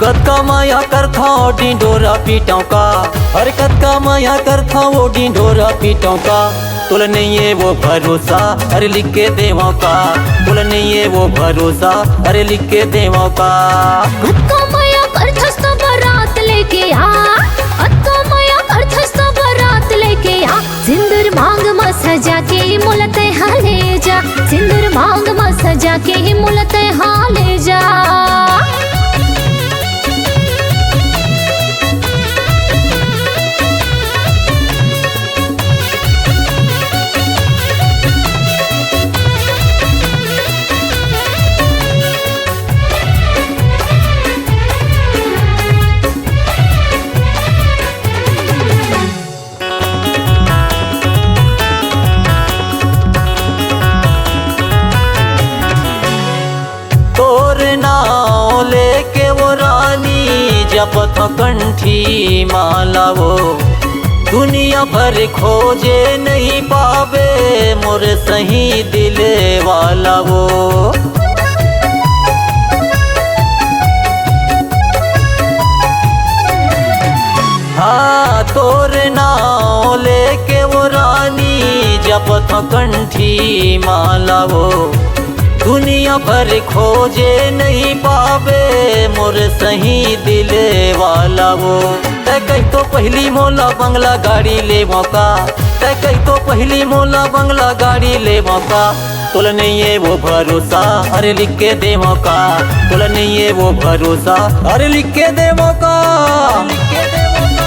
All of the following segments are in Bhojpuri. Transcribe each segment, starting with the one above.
कद का माया करथा वो ढिंढोरा पीटों का, अरे कद का माया करथा वो ढिंढोरा पीटों का। तुल नहीं है वो भरोसा अरे लिख के देवों का, तुल नहीं है वो भरोसा अरे लिख के देवों का। कद का माया करथस तो बारात लेके आ, कद का माया करथस तो बारात लेके आ। सिंदूर मांग में सजा के मुलते हाले जा, सिंदूर मांग में सजा के मुलते हाले जा। नाव लेके वो रानी जपत कंठी माला वो, दुनिया भर खोजे नहीं पावे मोर सही दिल वाला वो। हाँ तोर नाव लेके वो रानी जपत कंठी माला वो, दुनिया भर खोजे नहीं पावे मोर सही दिल वाला वो। तै कही तो पहली मोला बंगला गाड़ी ले मौका, तै कही तो पहली मोला बंगला गाड़ी ले मौका। तुल नहीं है वो भरोसा अरे लिख के दे मौका, तुल नहीं है वो भरोसा अरे लिख के दे मौका, लिख के दे मौका।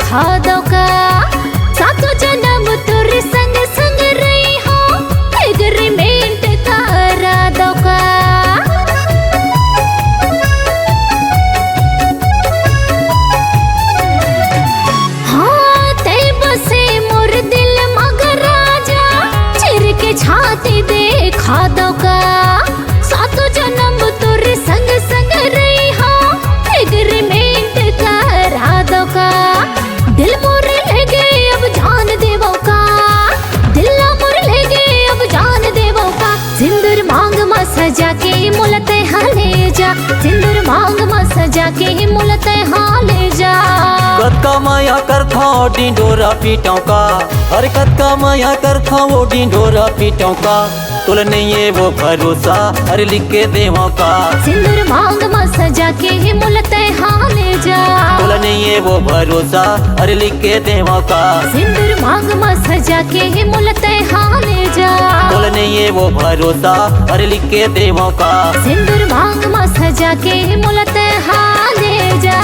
खादों का सातों जन्म तुर संग संग रही हो, एग्रीमेंट करा दो का। हाँ ते बसे मोर दिल मगर राजा, चिर के छाती दे खादों का। सातों जन्म तुर संग संग रही हो, एग्रीमेंट करा दो का। दिल मोर ले गए अब जान देवो का, दिल मोर ले गए अब जान देवो का। सिंदूर मांग में सजा के मुलते हाले जा, सिंदूर मांग में सजा के मुलते हाले जा। कद का माया करथा वो ढिंढोरा पीटों का, अरे कद का माया करथा वो ढिंढोरा पीटों का। तुल नहीं है वो भरोसा अरे लिख के देवों का, सिंदूर मांग में सजा के मुलते हाले जा। तुल नहीं है वो भरोसा अरे लिख के देवों का, सिंदूर मांग में सजा के मुलते हाले जा। तुल नहीं है वो भरोसा अरे लिख के देवों का, सिंदूर मांग में सजा के मुलते हाले जा।